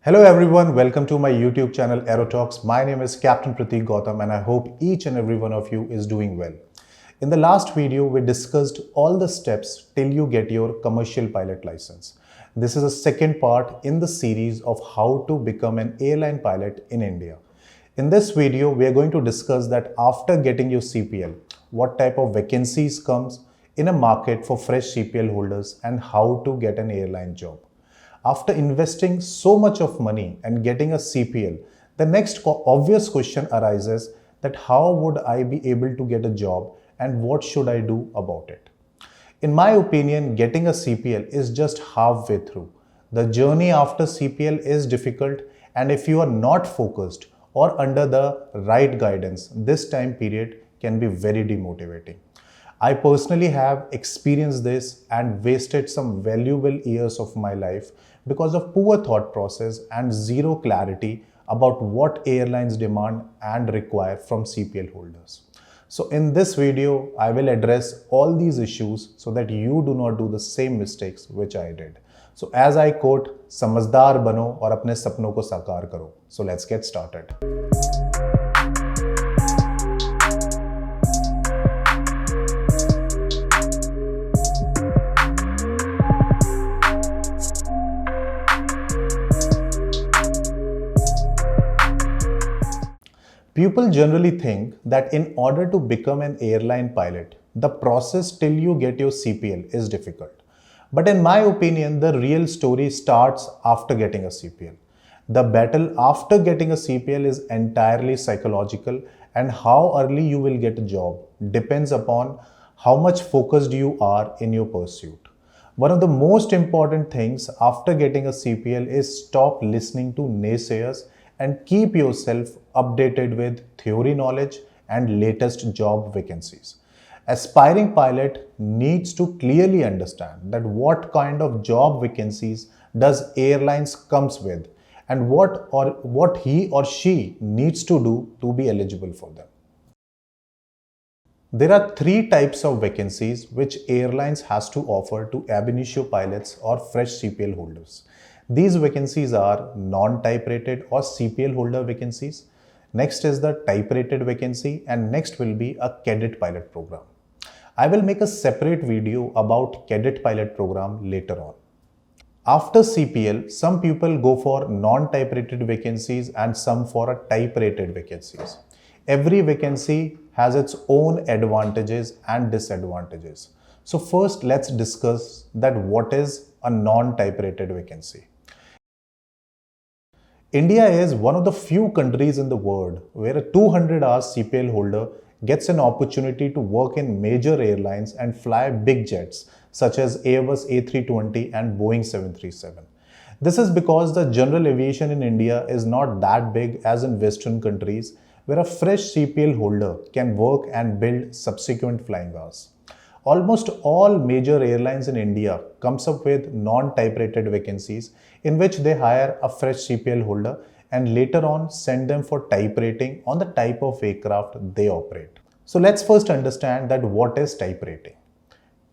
Hello everyone, welcome to my YouTube channel Aero Talks. My name is Captain Prateek Gautam and I hope each and every one of you is doing well. In the last video, we discussed all the steps till you get your commercial pilot license. This is a second part in the series of how to become an airline pilot in India. In this video, we are going to discuss that after getting your CPL, what type of vacancies comes in a market for fresh CPL holders and how to get an airline job. After investing so much of money and getting a CPL, the next obvious question arises that how would I be able to get a job and what should I do about it? In my opinion, getting a CPL is just halfway through. The journey after CPL is difficult, and if you are not focused or under the right guidance, this time period can be very demotivating. I personally have experienced this and wasted some valuable years of my life because of poor thought process and zero clarity about what airlines demand and require from CPL holders. So in this video, I will address all these issues so that you do not do the same mistakes which I did. So as I quote, समझदार बनो और अपने सपनों को साकार करो. So let's get started. People generally think that in order to become an airline pilot, the process till you get your CPL is difficult. But in my opinion, the real story starts after getting a CPL. The battle after getting a CPL is entirely psychological, and how early you will get a job depends upon how much focused you are in your pursuit. One of the most important things after getting a CPL is stop listening to naysayers and keep yourself updated with theory knowledge and latest job vacancies. Aspiring pilot needs to clearly understand that what kind of job vacancies does airlines comes with and what he or she needs to do to be eligible for them. There are three types of vacancies which airlines has to offer to ab initio pilots or fresh CPL holders. These vacancies are non-type rated or CPL holder vacancies. Next is the type rated vacancy, and next will be a cadet pilot program. I will make a separate video about cadet pilot program later on. After CPL, some people go for non-type rated vacancies and some for a type rated vacancies. Every vacancy has its own advantages and disadvantages. So first let's discuss that what is a non-type rated vacancy. India is one of the few countries in the world where a 200-hour CPL holder gets an opportunity to work in major airlines and fly big jets such as Airbus A320 and Boeing 737. This is because the general aviation in India is not that big as in Western countries where a fresh CPL holder can work and build subsequent flying hours. Almost all major airlines in India comes up with non-type rated vacancies in which they hire a fresh CPL holder and later on send them for type rating on the type of aircraft they operate. So let's first understand that what is type rating.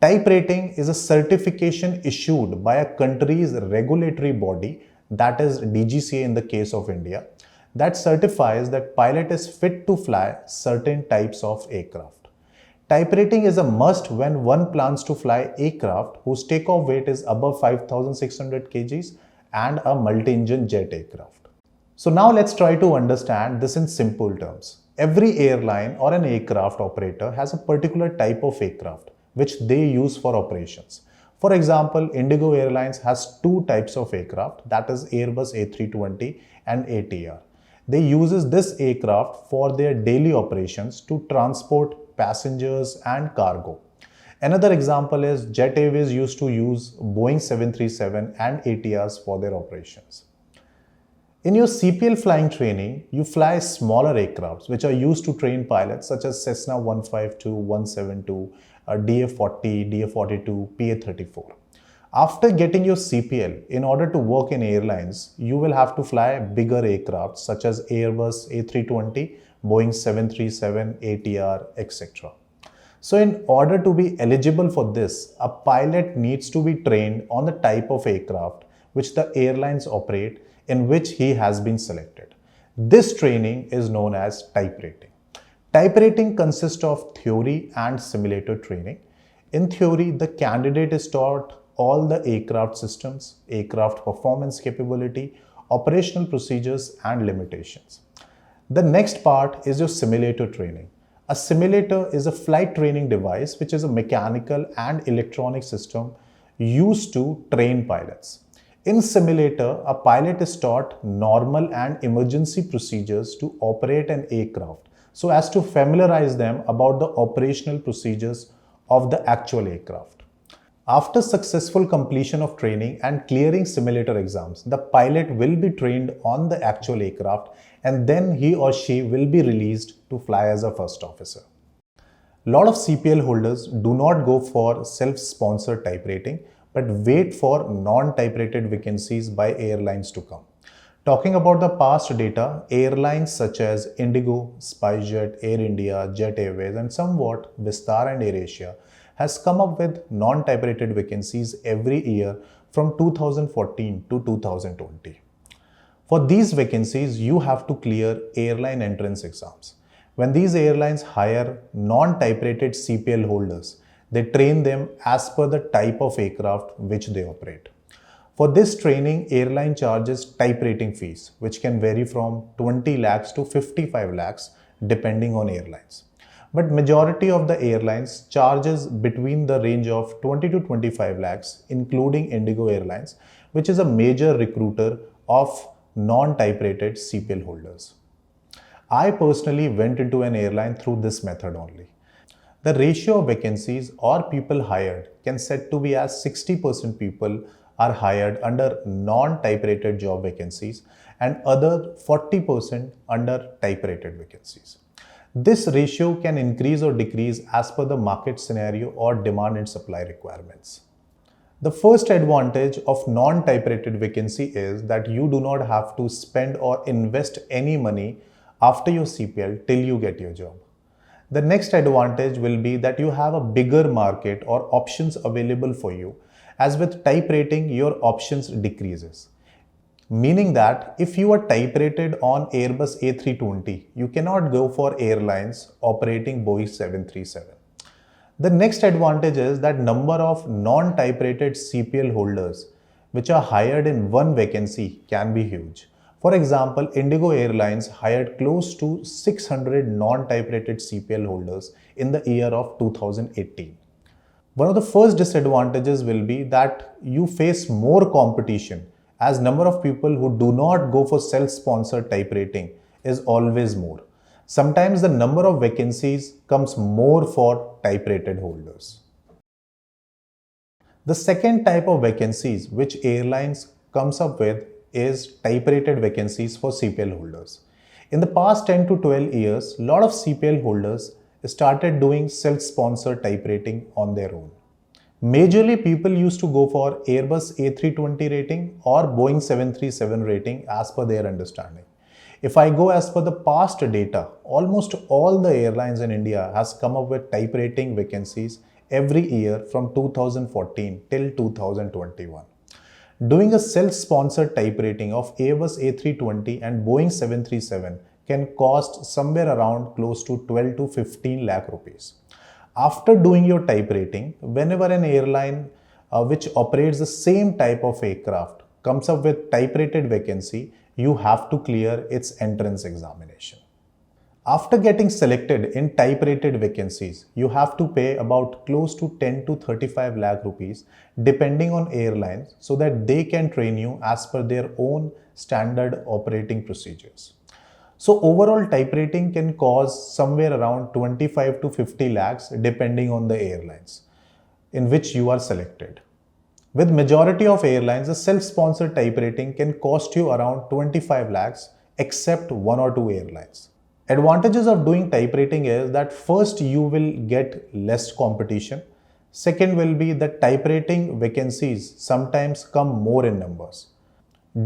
Type rating is a certification issued by a country's regulatory body, that is DGCA in the case of India, that certifies that pilot is fit to fly certain types of aircraft. Type rating is a must when one plans to fly aircraft whose takeoff weight is above 5,600 kgs and a multi-engine jet aircraft. So now let's try to understand this in simple terms. Every airline or an aircraft operator has a particular type of aircraft which they use for operations. For example, Indigo Airlines has two types of aircraft, that is Airbus A320 and ATR. They uses this aircraft for their daily operations to transport passengers and cargo. Another example is Jet Airways used to use Boeing 737 and ATRs for their operations. In your CPL flying training, you fly smaller aircrafts which are used to train pilots such as Cessna 152, 172, DA-40, DA-42, PA-34. After getting your CPL, in order to work in airlines, you will have to fly bigger aircraft such as Airbus A320, Boeing 737, ATR, etc. So in order to be eligible for this, a pilot needs to be trained on the type of aircraft which the airlines operate in which he has been selected. This training is known as type rating. Type rating consists of theory and simulator training. In theory, the candidate is taught all the aircraft systems, aircraft performance capability, operational procedures and limitations. The next part is your simulator training. A simulator is a flight training device which is a mechanical and electronic system used to train pilots. In simulator, a pilot is taught normal and emergency procedures to operate an aircraft so as to familiarize them about the operational procedures of the actual aircraft. After successful completion of training and clearing simulator exams, the pilot will be trained on the actual aircraft and then he or she will be released to fly as a first officer. A lot of CPL holders do not go for self-sponsored type rating but wait for non-type rated vacancies by airlines to come. Talking about the past data, airlines such as Indigo, SpiceJet, Air India, Jet Airways and somewhat Vistara and AirAsia has come up with non-type rated vacancies every year from 2014 to 2020. For these vacancies, you have to clear airline entrance exams. When these airlines hire non-type rated CPL holders, they train them as per the type of aircraft which they operate. For this training, airline charges type rating fees, which can vary from 20 lakhs to 55 lakhs depending on airlines. But majority of the airlines charges between the range of 20 to 25 lakhs, including Indigo Airlines, which is a major recruiter of non-type rated CPL holders. I personally went into an airline through this method only. The ratio of vacancies or people hired can set to be as 60% people are hired under non-type rated job vacancies and other 40% under type rated vacancies. This ratio can increase or decrease as per the market scenario or demand and supply requirements. The first advantage of non-type rated vacancy is that you do not have to spend or invest any money after your CPL till you get your job. The next advantage will be that you have a bigger market or options available for you, as with type rating your options decreases. Meaning that if you are type rated on Airbus A320, you cannot go for airlines operating Boeing 737. The next advantage is that number of non-type rated CPL holders which are hired in one vacancy can be huge. For example, Indigo Airlines hired close to 600 non-type rated CPL holders in the year of 2018. One of the first disadvantages will be that you face more competition as number of people who do not go for self-sponsored type rating is always more. Sometimes the number of vacancies comes more for type rated holders. The second type of vacancies which airlines comes up with is type rated vacancies for CPL holders. In the past 10 to 12 years, a lot of CPL holders started doing self-sponsored type rating on their own. Majorly, people used to go for Airbus A320 rating or Boeing 737 rating as per their understanding. If I go as per the past data, almost all the airlines in India has come up with type rating vacancies every year from 2014 till 2021. Doing a self-sponsored type rating of Airbus A320 and Boeing 737 can cost somewhere around close to 12 to 15 lakh rupees. After doing your type rating, whenever an airline which operates the same type of aircraft comes up with type rated vacancy, you have to clear its entrance examination. After getting selected in type rated vacancies, you have to pay about close to 10 to 35 lakh rupees depending on airlines so that they can train you as per their own standard operating procedures. So overall type rating can cost somewhere around 25 to 50 lakhs depending on the airlines in which you are selected. With majority of airlines, a self-sponsored type rating can cost you around 25 lakhs except one or two airlines. Advantages of doing type rating is that first you will get less competition. Second will be that type rating vacancies sometimes come more in numbers.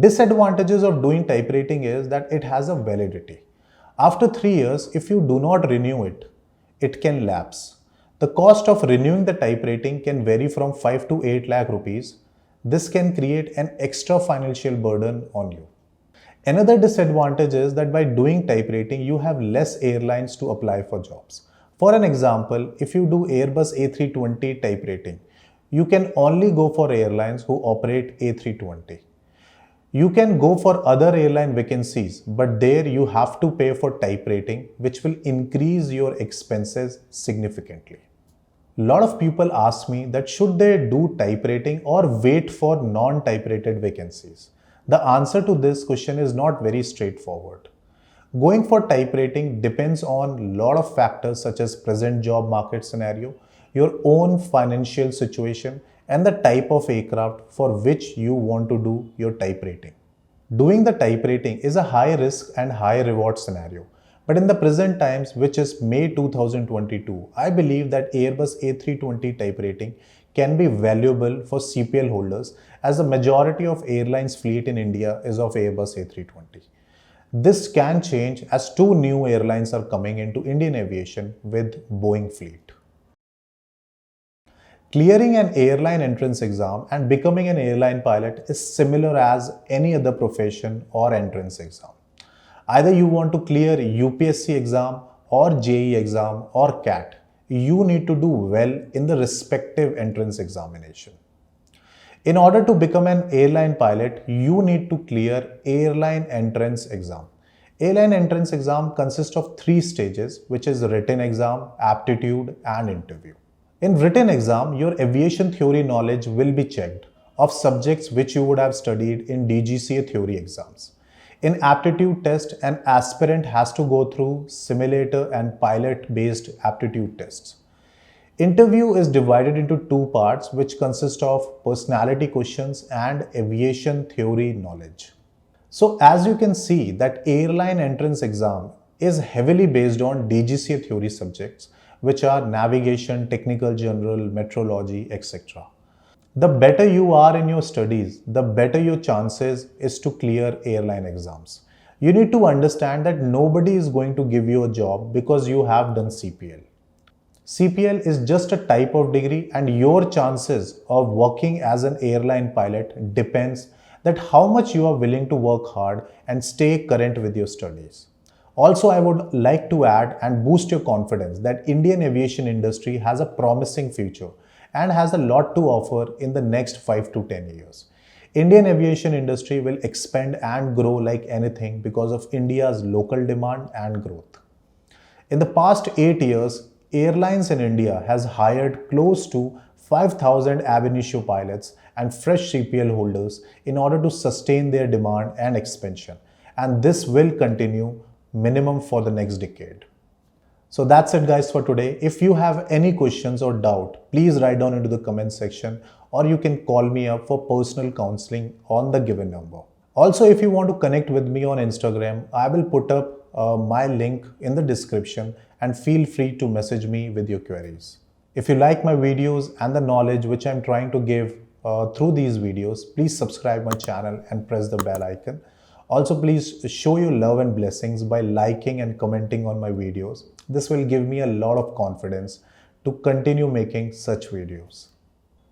Disadvantages of doing type rating is that it has a validity. After 3 years, if you do not renew it, it can lapse. The cost of renewing the type rating can vary from 5 to 8 lakh rupees. This can create an extra financial burden on you. Another disadvantage is that by doing type rating, you have less airlines to apply for jobs. For an example, if you do Airbus A320 type rating, you can only go for airlines who operate A320. You can go for other airline vacancies, but there you have to pay for type rating, which will increase your expenses significantly. A lot of people ask me that should they do type rating or wait for non-type rated vacancies. The answer to this question is not very straightforward. Going for type rating depends on a lot of factors such as present job market scenario, your own financial situation, and the type of aircraft for which you want to do your type rating. Doing the type rating is a high risk and high reward scenario. But in the present times, which is May 2022, I believe that Airbus A320 type rating can be valuable for CPL holders as the majority of airlines fleet in India is of Airbus A320. This can change as two new airlines are coming into Indian aviation with Boeing fleet. Clearing an airline entrance exam and becoming an airline pilot is similar as any other profession or entrance exam. Either you want to clear UPSC exam or JEE exam or Capt, you need to do well in the respective entrance examination. In order to become an airline pilot, you need to clear airline entrance exam. Airline entrance exam consists of 3 stages, which is written exam, aptitude and interview. In written exam, your aviation theory knowledge will be checked of subjects which you would have studied in DGCA theory exams. In aptitude test, an aspirant has to go through simulator and pilot-based aptitude tests. Interview is divided into 2 parts which consist of personality questions and aviation theory knowledge. So as you can see that airline entrance exam is heavily based on DGCA theory subjects which are navigation, technical general, meteorology, etc. The better you are in your studies, the better your chances is to clear airline exams. You need to understand that nobody is going to give you a job because you have done CPL. CPL is just a type of degree and your chances of working as an airline pilot depends that how much you are willing to work hard and stay current with your studies. Also, I would like to add and boost your confidence that Indian aviation industry has a promising future and has a lot to offer in the next 5 to 10 years. Indian aviation industry will expand and grow like anything because of India's local demand and growth. In the past 8 years, Airlines in India has hired close to 5,000 ab initio pilots and fresh CPL holders in order to sustain their demand and expansion. And this will continue minimum for the next decade. So that's it guys for today. If you have any questions or doubt, please write down into the comment section or you can call me up for personal counseling on the given number. Also, if you want to connect with me on Instagram, I will put up my link in the description and feel free to message me with your queries. If you like my videos and the knowledge which I'm trying to give through these videos, please subscribe my channel and press the bell icon. Also, please show your love and blessings by liking and commenting on my videos. This will give me a lot of confidence to continue making such videos.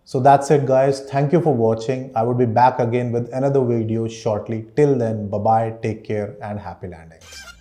So that's it guys. Thank you for watching. I will be back again with another video shortly. Till then, bye bye, take care and happy landings.